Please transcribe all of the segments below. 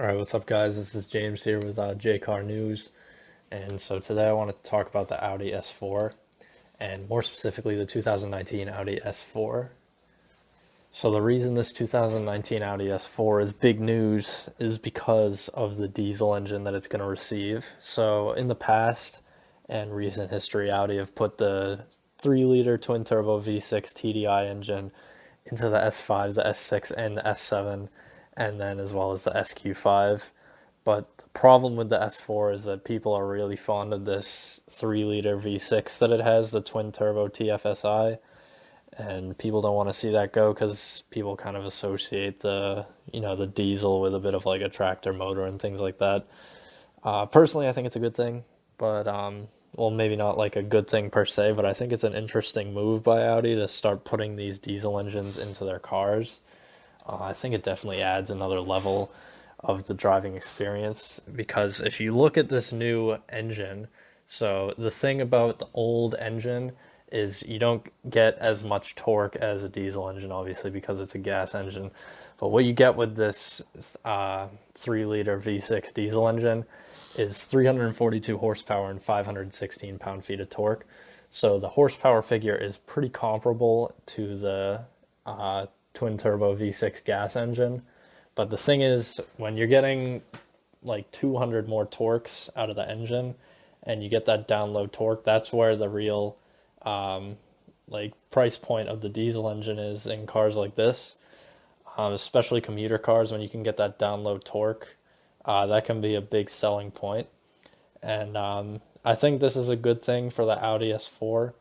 All right, what's up, guys? This is James here with Car News. And so today I wanted to talk about the Audi S4 and more specifically the 2019 Audi S4. So the reason this 2019 Audi S4 is big news is because of the diesel engine that it's going to receive. So in the past and recent history, Audi have put the 3-liter twin-turbo V6 TDI engine into the S5, the S6, and the S7, and then as well as the SQ5. But the problem with the S4 is that people are really fond of this 3-liter V6 that it has, the twin-turbo TFSI, and people don't want to see that go because people kind of associate the diesel with a bit of like a tractor motor and things like that. Personally, I think it's a good thing, but well, maybe not like a good thing per se, but I think it's an interesting move by Audi to start putting these diesel engines into their cars. I think it definitely adds another level of the driving experience because if you look at this new engine, so the thing about the old engine is you don't get as much torque as a diesel engine, obviously, because it's a gas engine. But what you get with this 3-liter V6 diesel engine is 342 horsepower and 516 pound-feet of torque. So the horsepower figure is pretty comparable to the twin-turbo V6 gas engine. But the thing is, when you're getting like 200 more torques out of the engine and you get that down low torque, that's where the real like price point of the diesel engine is in cars like this, especially commuter cars. When you can get that down low torque, that can be a big selling point. And I think this is a good thing for the Audi S4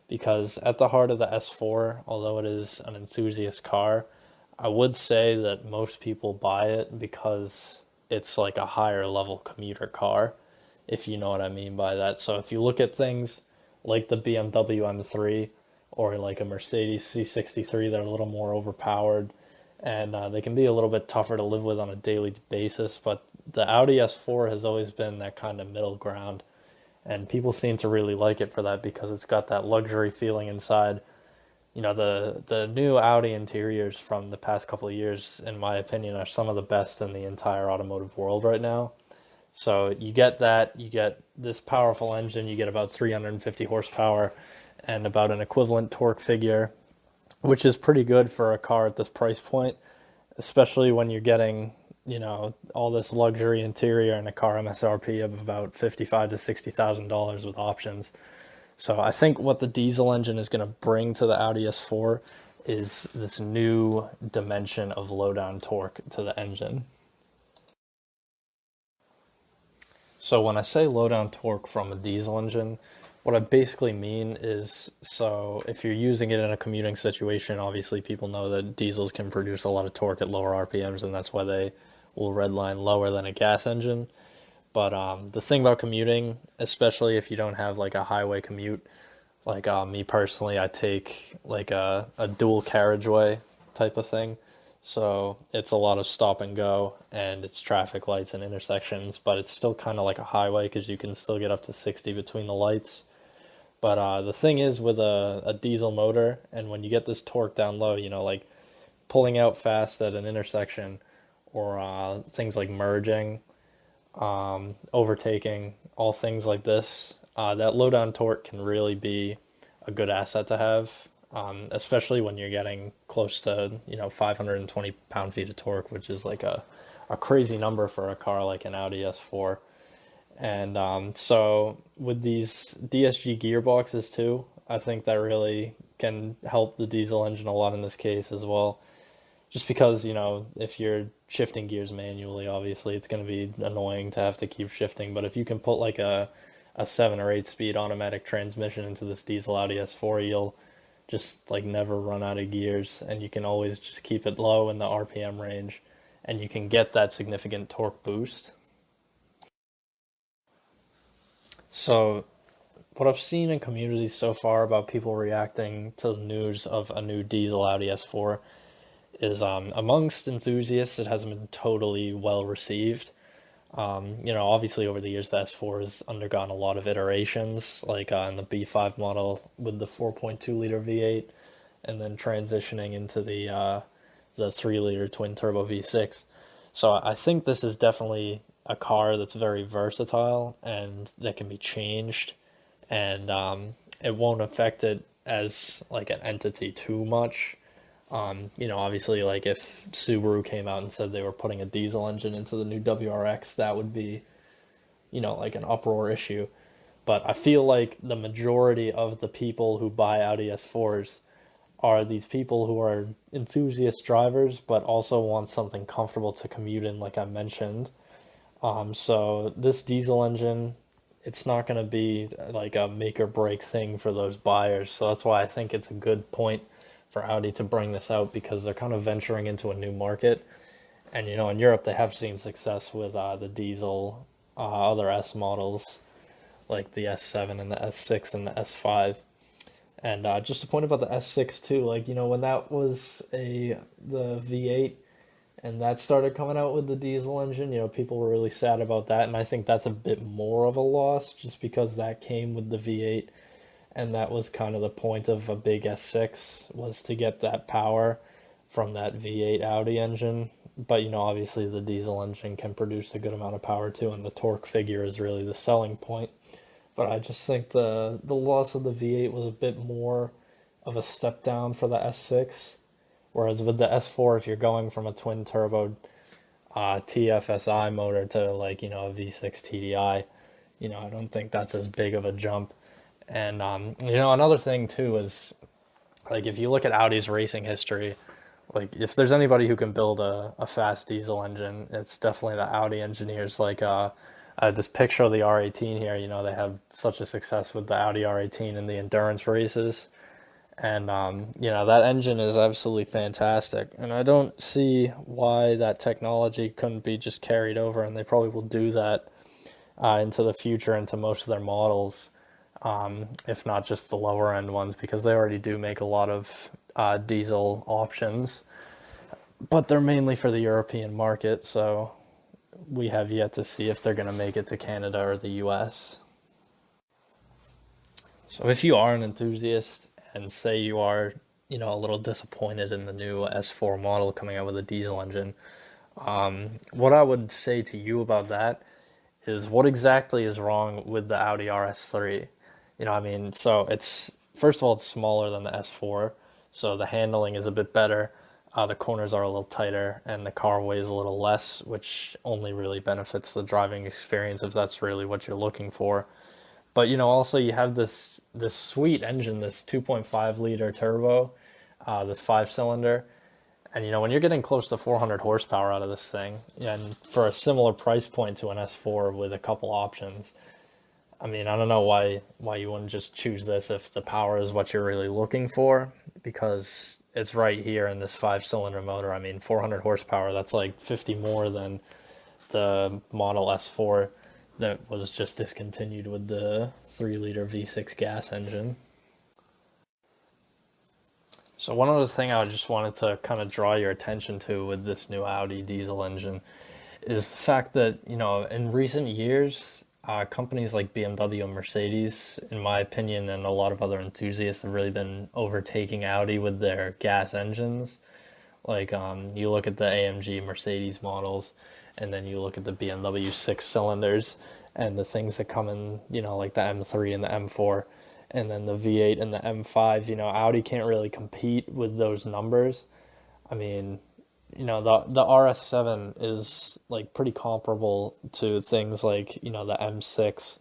because at the heart of the S4, although it is an enthusiast car, I would say that most people buy it because it's like a higher level commuter car, if you know what I mean by that. So if you look at things like the BMW M3 or like a Mercedes C63, they're a little more overpowered and they can be a little bit tougher to live with on a daily basis. But the Audi S4 has always been that kind of middle ground, and people seem to really like it for that because it's got that luxury feeling inside. The new Audi interiors from the past couple of years, in my opinion, are some of the best in the entire automotive world right now. So you get that, you get this powerful engine, you get about 350 horsepower and about an equivalent torque figure, which is pretty good for a car at this price point, especially when you're getting, all this luxury interior and a car MSRP of about $55 to $60,000 with options. So I think what the diesel engine is going to bring to the Audi S4 is this new dimension of low down torque to the engine. So when I say low down torque from a diesel engine, what I basically mean is, so if you're using it in a commuting situation, obviously people know that diesels can produce a lot of torque at lower RPMs, and that's why they will redline lower than a gas engine. But the thing about commuting, especially if you don't have like a highway commute, like me personally, I take like a dual carriageway type of thing. So it's a lot of stop and go and it's traffic lights and intersections, but it's still kind of like a highway because you can still get up to 60 between the lights. But the thing is with a diesel motor, and when you get this torque down low, like pulling out fast at an intersection or things like merging, overtaking, all things like this, that low down torque can really be a good asset to have, especially when you're getting close to 520 pound-feet of torque, which is like a crazy number for a car like an Audi S4. And so with these DSG gearboxes too, I think that really can help the diesel engine a lot in this case as well. Just because, if you're shifting gears manually, obviously it's going to be annoying to have to keep shifting. But if you can put like a 7 or 8 speed automatic transmission into this diesel Audi S4, you'll just like never run out of gears, and you can always just keep it low in the RPM range, and you can get that significant torque boost. So what I've seen in communities so far about people reacting to the news of a new diesel Audi S4 is amongst enthusiasts, it hasn't been totally well received. Obviously over the years, the S4 has undergone a lot of iterations, like in the B5 model with the 4.2 liter V8, and then transitioning into the 3-liter twin turbo V6. So I think this is definitely a car that's very versatile and that can be changed, and it won't affect it as like an entity too much. Obviously, like if Subaru came out and said they were putting a diesel engine into the new WRX, that would be, like an uproar issue. But I feel like the majority of the people who buy Audi S4s are these people who are enthusiast drivers, but also want something comfortable to commute in, like I mentioned. So this diesel engine, it's not going to be like a make or break thing for those buyers. So that's why I think it's a good point for Audi to bring this out, because they're kind of venturing into a new market. And in Europe they have seen success with the diesel, other S models like the S7 and the S6 and the S5. And just a point about the S6 too, like when that was the V8 and that started coming out with the diesel engine, people were really sad about that, and I think that's a bit more of a loss just because that came with the V8, and that was kind of the point of a big S6, was to get that power from that V8 Audi engine. But obviously the diesel engine can produce a good amount of power too, and the torque figure is really the selling point. But I just think the loss of the V8 was a bit more of a step down for the S6. Whereas with the S4, if you're going from a twin turbo TFSI motor to like, a V6 TDI, I don't think that's as big of a jump. And, another thing too is, like, if you look at Audi's racing history, like, if there's anybody who can build a fast diesel engine, it's definitely the Audi engineers. Like, I have this picture of the R18 here. They have such a success with the Audi R18 in the endurance races. And, that engine is absolutely fantastic. And I don't see why that technology couldn't be just carried over. And they probably will do that into the future, into most of their models, if not just the lower end ones, because they already do make a lot of diesel options. But they're mainly for the European market. So we have yet to see if they're going to make it to Canada or the US. So if you are an enthusiast and say you are, a little disappointed in the new S4 model coming out with a diesel engine, what I would say to you about that is, what exactly is wrong with the Audi RS3? So it's, first of all, it's smaller than the S4, so the handling is a bit better. The corners are a little tighter, and the car weighs a little less, which only really benefits the driving experience if that's really what you're looking for. But also you have this sweet engine, this 2.5 liter turbo, this 5 cylinder, and when you're getting close to 400 horsepower out of this thing, and for a similar price point to an S4 with a couple options, I don't know why you wouldn't just choose this if the power is what you're really looking for, because it's right here in this 5 cylinder motor. 400 horsepower, that's like 50 more than the Model S4 that was just discontinued with the 3 liter V6 gas engine. So one other thing I just wanted to kind of draw your attention to with this new Audi diesel engine is the fact that, in recent years, companies like BMW and Mercedes, in my opinion, and a lot of other enthusiasts, have really been overtaking Audi with their gas engines. Like, you look at the AMG Mercedes models, and then you look at the BMW 6 cylinders, and the things that come in, like the M3 and the M4, and then the V8 and the M5. Audi can't really compete with those numbers. I mean, the RS7 is like pretty comparable to things like, the M6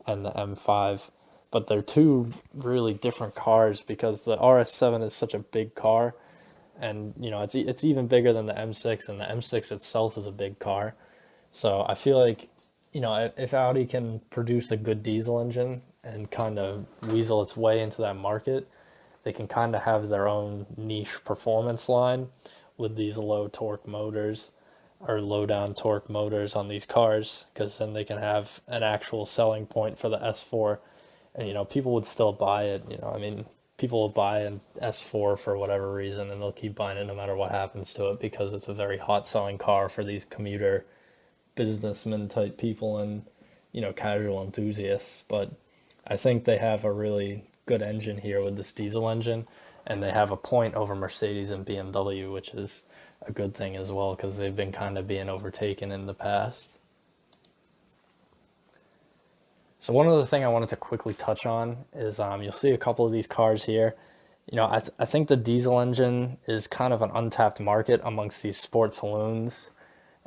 and the M5, but they're two really different cars, because the RS7 is such a big car, and it's even bigger than the M6, and the M6 itself is a big car. So I feel like, if Audi can produce a good diesel engine and kind of weasel its way into that market, they can kind of have their own niche performance line with these low torque motors, or low down torque motors on these cars, because then they can have an actual selling point for the S4. And people would still buy it. People will buy an S4 for whatever reason, and they'll keep buying it no matter what happens to it, because it's a very hot selling car for these commuter businessman type people and casual enthusiasts. But I think they have a really good engine here with this diesel engine, and they have a point over Mercedes and BMW, which is a good thing as well, because they've been kind of being overtaken in the past. So one other thing I wanted to quickly touch on is you'll see a couple of these cars here. I think the diesel engine is kind of an untapped market amongst these sports saloons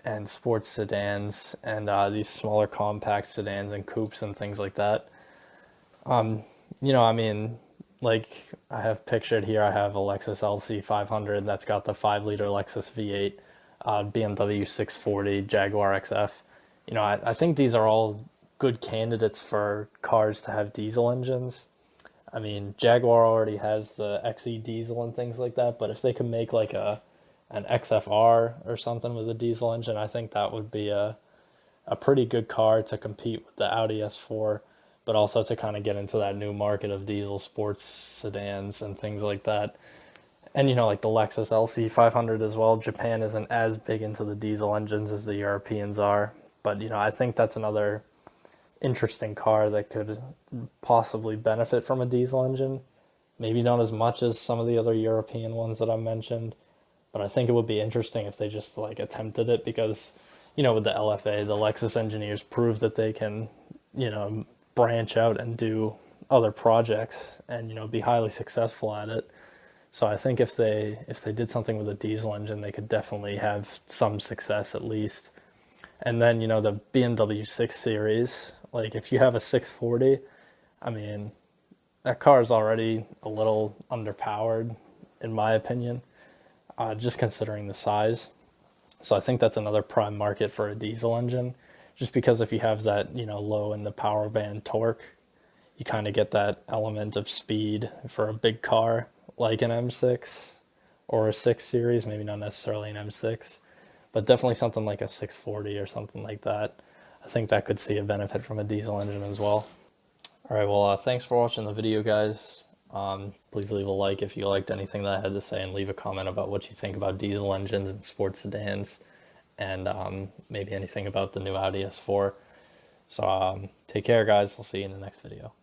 and sports sedans and these smaller compact sedans and coupes and things like that. I mean, like I have pictured here, I have a Lexus LC 500 that's got the 5-liter Lexus V8, BMW 640, Jaguar XF. I think these are all good candidates for cars to have diesel engines. I mean, Jaguar already has the XE diesel and things like that, but if they could make like an XFR or something with a diesel engine, I think that would be a pretty good car to compete with the Audi S4, but also to kind of get into that new market of diesel sports sedans and things like that. And like the Lexus LC 500 as well, Japan isn't as big into the diesel engines as the Europeans are, but I think that's another interesting car that could possibly benefit from a diesel engine. Maybe not as much as some of the other European ones that I mentioned, but I think it would be interesting if they just like attempted it, because with the LFA, the Lexus engineers prove that they can branch out and do other projects and be highly successful at it. So I think if they did something with a diesel engine, they could definitely have some success at least. And then the BMW 6 Series, like if you have a 640, I mean that car is already a little underpowered in my opinion, just considering the size. So I think that's another prime market for a diesel engine, just because if you have that low in the power band torque, you kind of get that element of speed for a big car like an M6 or a 6 Series, maybe not necessarily an M6, but definitely something like a 640 or something like that. I think that could see a benefit from a diesel engine as well. All right, well, thanks for watching the video, guys. Please leave a like if you liked anything that I had to say, and leave a comment about what you think about diesel engines and sports sedans, and maybe anything about the new Audi S4. So take care, guys. I'll see you in the next video.